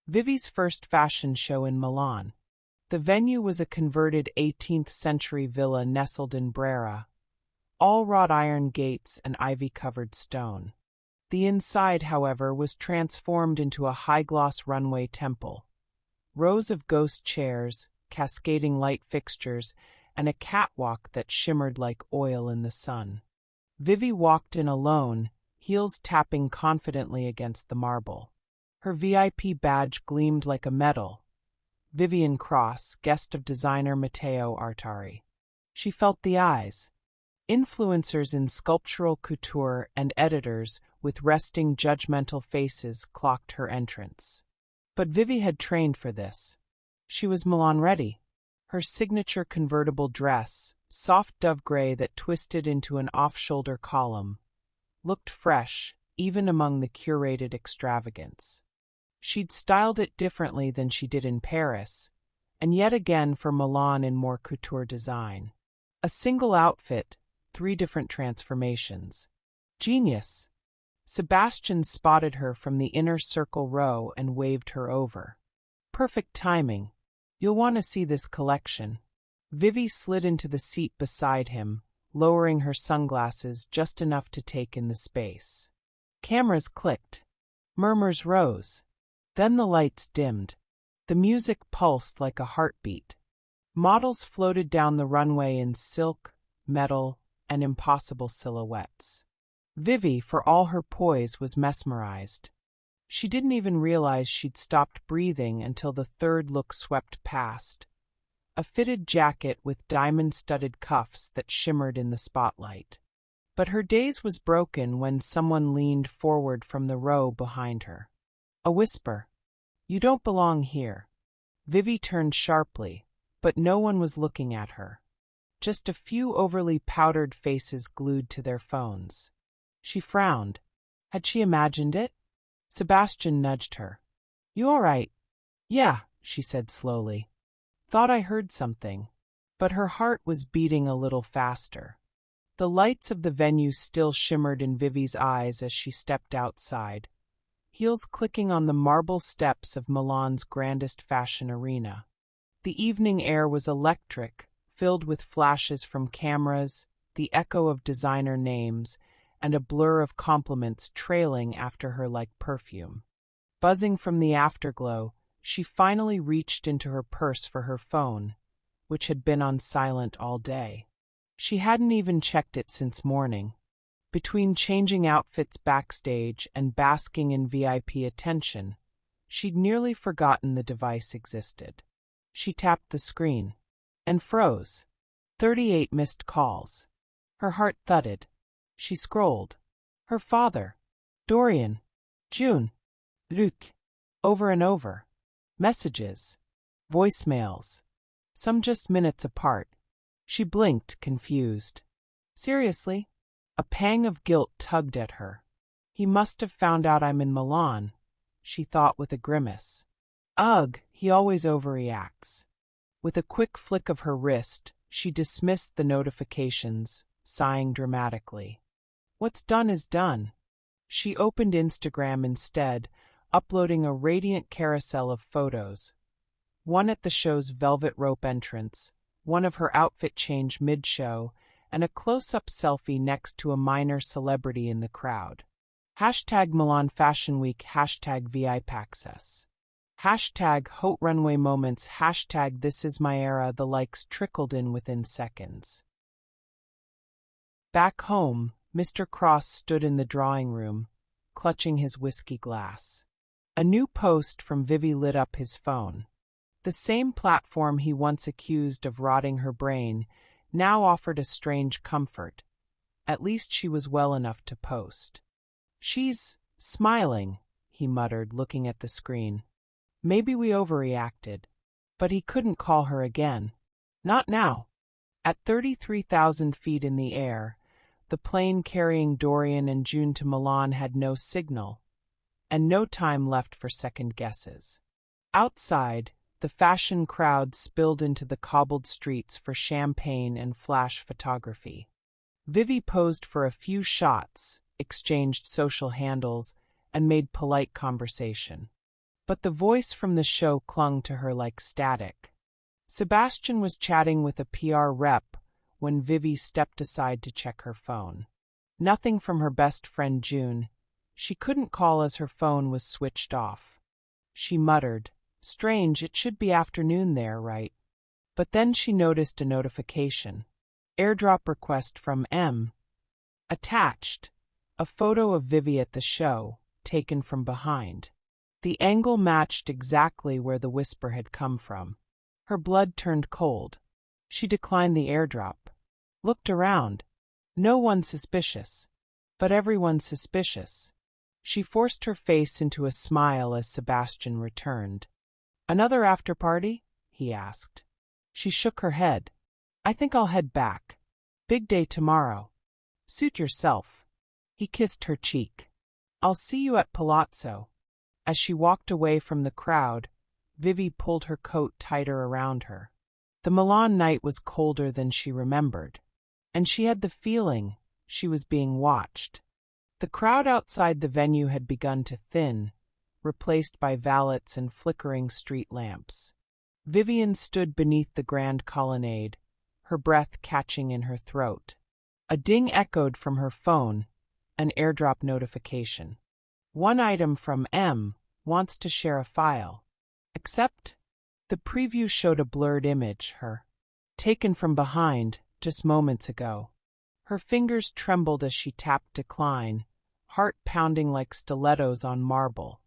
Vivi's first fashion show in Milan. The venue was a converted 18th-century villa nestled in Brera, all wrought iron gates and ivy-covered stone. The inside, however, was transformed into a high-gloss runway temple. Rows of ghost chairs, cascading light fixtures, and a catwalk that shimmered like oil in the sun. Vivi walked in alone, heels tapping confidently against the marble. Her VIP badge gleamed like a medal. Vivian Cross, guest of designer Matteo Artari. She felt the eyes. Influencers in sculptural couture and editors with resting judgmental faces clocked her entrance. But Vivi had trained for this. She was Milan-ready. Her signature convertible dress, soft dove gray that twisted into an off-shoulder column, looked fresh, even among the curated extravagance. She'd styled it differently than she did in Paris, and yet again for Milan in more couture design. A single outfit, 3 different transformations. Genius! Sebastian spotted her from the inner circle row and waved her over. Perfect timing. You'll want to see this collection. Vivi slid into the seat beside him, lowering her sunglasses just enough to take in the space. Cameras clicked. Murmurs rose. Then the lights dimmed. The music pulsed like a heartbeat. Models floated down the runway in silk, metal, and impossible silhouettes. Vivi, for all her poise, was mesmerized. She didn't even realize she'd stopped breathing until the third look swept past. A fitted jacket with diamond-studded cuffs that shimmered in the spotlight. But her daze was broken when someone leaned forward from the row behind her. A whisper. "You don't belong here." Vivi turned sharply, but no one was looking at her. Just a few overly powdered faces glued to their phones. She frowned. Had she imagined it? Sebastian nudged her. "You all right?" "Yeah," she said slowly. "Thought I heard something." But her heart was beating a little faster. The lights of the venue still shimmered in Vivi's eyes as she stepped outside, heels clicking on the marble steps of Milan's grandest fashion arena. The evening air was electric, filled with flashes from cameras, the echo of designer names, and a blur of compliments trailing after her like perfume. Buzzing from the afterglow, she finally reached into her purse for her phone, which had been on silent all day. She hadn't even checked it since morning. Between changing outfits backstage and basking in VIP attention, she'd nearly forgotten the device existed. She tapped the screen and froze. 38 missed calls. Her heart thudded. She scrolled. Her father. Dorian. June. Luc. Over and over. Messages. Voicemails. Some just minutes apart. She blinked, confused. Seriously? A pang of guilt tugged at her. He must have found out I'm in Milan, she thought with a grimace. Ugh, he always overreacts. With a quick flick of her wrist, she dismissed the notifications, sighing dramatically. What's done is done. She opened Instagram instead, uploading a radiant carousel of photos. One at the show's velvet rope entrance, one of her outfit change mid-show, and a close-up selfie next to a minor celebrity in the crowd. Hashtag Milan Fashion Week, hashtag VIP access. Hashtag Haute runway moments, hashtag this is my era. The likes trickled in within seconds. Back home, Mr. Cross stood in the drawing room, clutching his whiskey glass. A new post from Vivi lit up his phone. The same platform he once accused of rotting her brain now offered a strange comfort. At least she was well enough to post. She's smiling, he muttered, looking at the screen. Maybe we overreacted. But he couldn't call her again. Not now. At 33,000 feet in the air, the plane carrying Dorian and June to Milan had no signal, and no time left for second guesses. Outside, the fashion crowd spilled into the cobbled streets for champagne and flash photography. Vivi posed for a few shots, exchanged social handles, and made polite conversation. but the voice from the show clung to her like static. Sebastian was chatting with a PR rep when Vivi stepped aside to check her phone. Nothing from her best friend June. She couldn't call as her phone was switched off. She muttered, "Strange, it should be afternoon there, right?" But then she noticed a notification. Airdrop request from M. Attached, a photo of Vivi at the show, taken from behind. The angle matched exactly where the whisper had come from. Her blood turned cold. She declined the airdrop. Looked around. No one suspicious. But everyone suspicious. She forced her face into a smile as Sebastian returned. "Another after party?" he asked. She shook her head. "I think I'll head back. Big day tomorrow. Suit yourself." He kissed her cheek. "I'll see you at Palazzo." As she walked away from the crowd, Vivi pulled her coat tighter around her. The Milan night was colder than she remembered, and she had the feeling she was being watched. The crowd outside the venue had begun to thin, replaced by valets and flickering street lamps. Vivian stood beneath the grand colonnade, her breath catching in her throat. A ding echoed from her phone, an airdrop notification. "One item from M wants to share a file. Accept?" The preview showed a blurred image, her, taken from behind, just moments ago. Her fingers trembled as she tapped decline, heart pounding like stilettos on marble.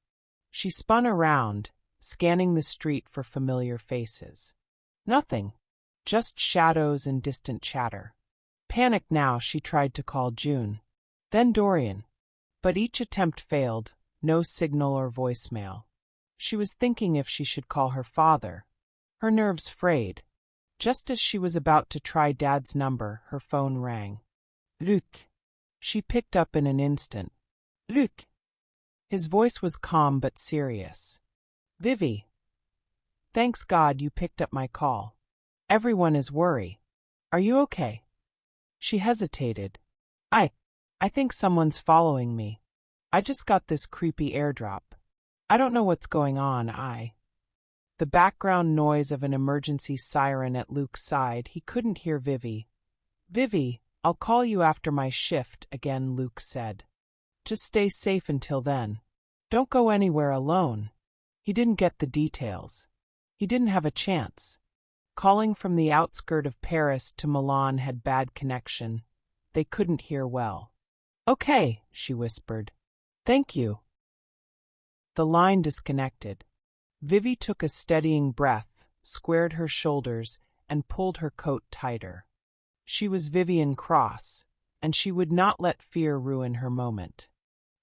She spun around, scanning the street for familiar faces. Nothing. Just shadows and distant chatter. Panicked now, she tried to call June. Then Dorian. But each attempt failed, no signal or voicemail. She was thinking if she should call her father. Her nerves frayed. Just as she was about to try Dad's number, her phone rang. "Luc." She picked up in an instant. "Luc." His voice was calm but serious. "Vivi. Thanks God you picked up my call. Everyone is worried. Are you okay?" She hesitated. I think someone's following me. I just got this creepy airdrop. I don't know what's going on, The background noise of an emergency siren at Luc's side, he couldn't hear Vivi. "Vivi, I'll call you after my shift," again Luc said. "Just stay safe until then. Don't go anywhere alone." He didn't get the details. He didn't have a chance. Calling from the outskirt of Paris to Milan had bad connection. They couldn't hear well. "Okay," she whispered. "Thank you." The line disconnected. Vivi took a steadying breath, squared her shoulders, and pulled her coat tighter. She was Vivian Cross, and she would not let fear ruin her moment.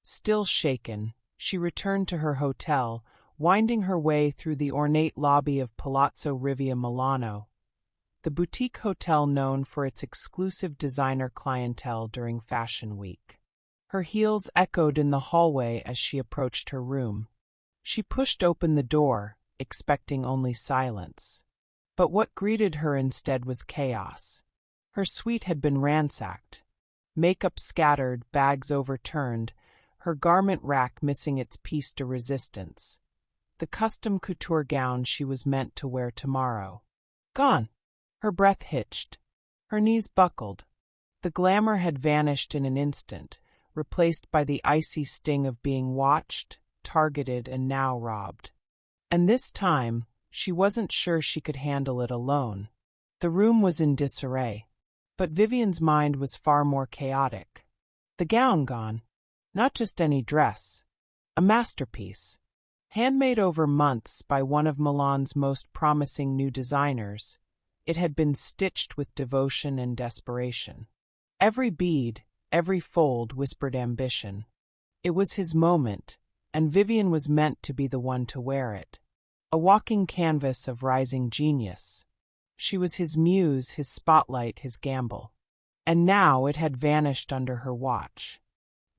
Still shaken, she returned to her hotel, winding her way through the ornate lobby of Palazzo Rivia Milano, the boutique hotel known for its exclusive designer clientele during Fashion Week. Her heels echoed in the hallway as she approached her room. She pushed open the door, expecting only silence. But what greeted her instead was chaos. Her suite had been ransacked. Makeup scattered, bags overturned, her garment rack missing its piece de resistance. The custom couture gown she was meant to wear tomorrow. Gone. Her breath hitched. Her knees buckled. The glamour had vanished in an instant, replaced by the icy sting of being watched, targeted, and now robbed. And this time, she wasn't sure she could handle it alone. The room was in disarray. But Vivian's mind was far more chaotic. The gown gone. Not just any dress. A masterpiece. Handmade over months by one of Milan's most promising new designers, it had been stitched with devotion and desperation. Every bead, every fold whispered ambition. It was his moment, and Vivian was meant to be the one to wear it. A walking canvas of rising genius. She was his muse, his spotlight, his gamble. And now it had vanished under her watch.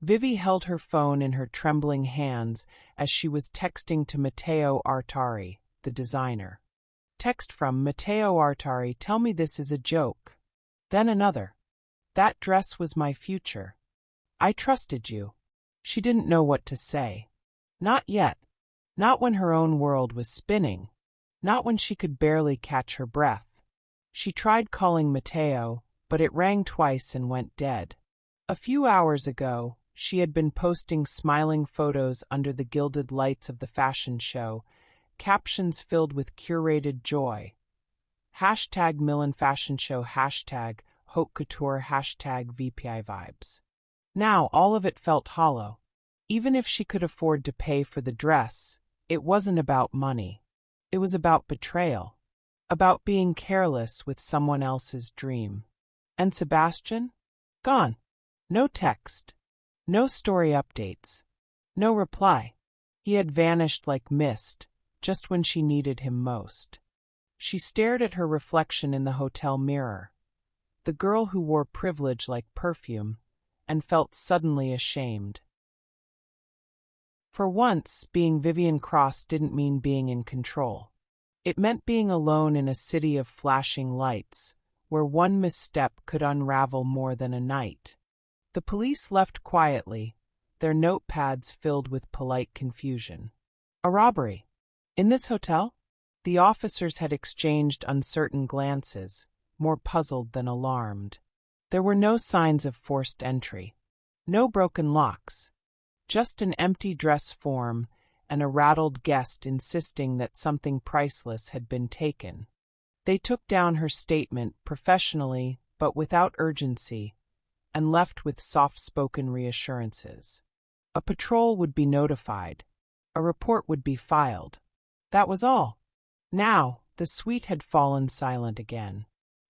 Vivi held her phone in her trembling hands as she was texting to Matteo Artari, the designer. Text from Matteo Artari, "Tell me this is a joke." Then another. "That dress was my future. I trusted you." She didn't know what to say. Not yet. Not when her own world was spinning. Not when she could barely catch her breath. She tried calling Matteo, but it rang twice and went dead. A few hours ago, she had been posting smiling photos under the gilded lights of the fashion show, captions filled with curated joy. Hashtag Milan Fashion Show, hashtag Haute Couture, hashtag VPI Vibes. Now all of it felt hollow. Even if she could afford to pay for the dress, it wasn't about money. It was about betrayal. About being careless with someone else's dream. And Sebastian? Gone. No text. No story updates. No reply. He had vanished like mist, just when she needed him most. She stared at her reflection in the hotel mirror, the girl who wore privilege like perfume, and felt suddenly ashamed. For once, being Vivian Cross didn't mean being in control. It meant being alone in a city of flashing lights, where one misstep could unravel more than a night. The police left quietly, their notepads filled with polite confusion. A robbery. In this hotel? The officers had exchanged uncertain glances, more puzzled than alarmed. There were no signs of forced entry. No broken locks. Just an empty dress form and a rattled guest insisting that something priceless had been taken. They took down her statement professionally but without urgency, and left with soft-spoken reassurances. A patrol would be notified. A report would be filed. That was all. Now, the suite had fallen silent again.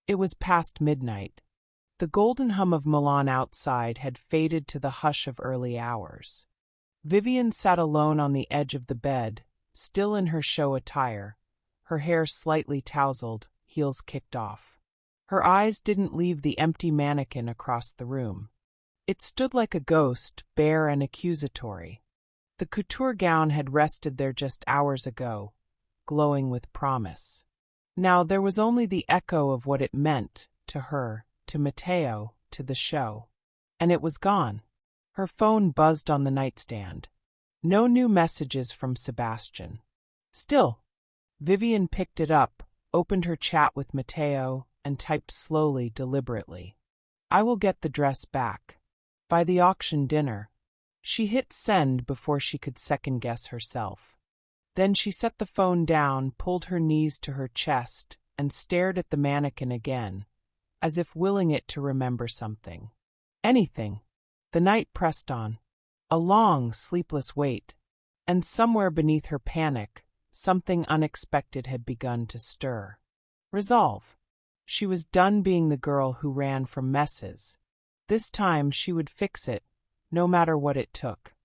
It was past midnight. The golden hum of Milan outside had faded to the hush of early hours. Vivian sat alone on the edge of the bed, still in her show attire, her hair slightly tousled, heels kicked off. Her eyes didn't leave the empty mannequin across the room. It stood like a ghost, bare and accusatory. The couture gown had rested there just hours ago, glowing with promise. Now there was only the echo of what it meant, to her, to Matteo, to the show. And it was gone. Her phone buzzed on the nightstand. No new messages from Sebastian. Still, Vivian picked it up, opened her chat with Matteo, and typed slowly, deliberately. I will get the dress back. By the auction dinner. She hit send before she could second-guess herself. Then she set the phone down, pulled her knees to her chest, and stared at the mannequin again, as if willing it to remember something. Anything. The night pressed on. A long, sleepless wait. And somewhere beneath her panic, something unexpected had begun to stir. Resolve. She was done being the girl who ran from messes. This time she would fix it, no matter what it took.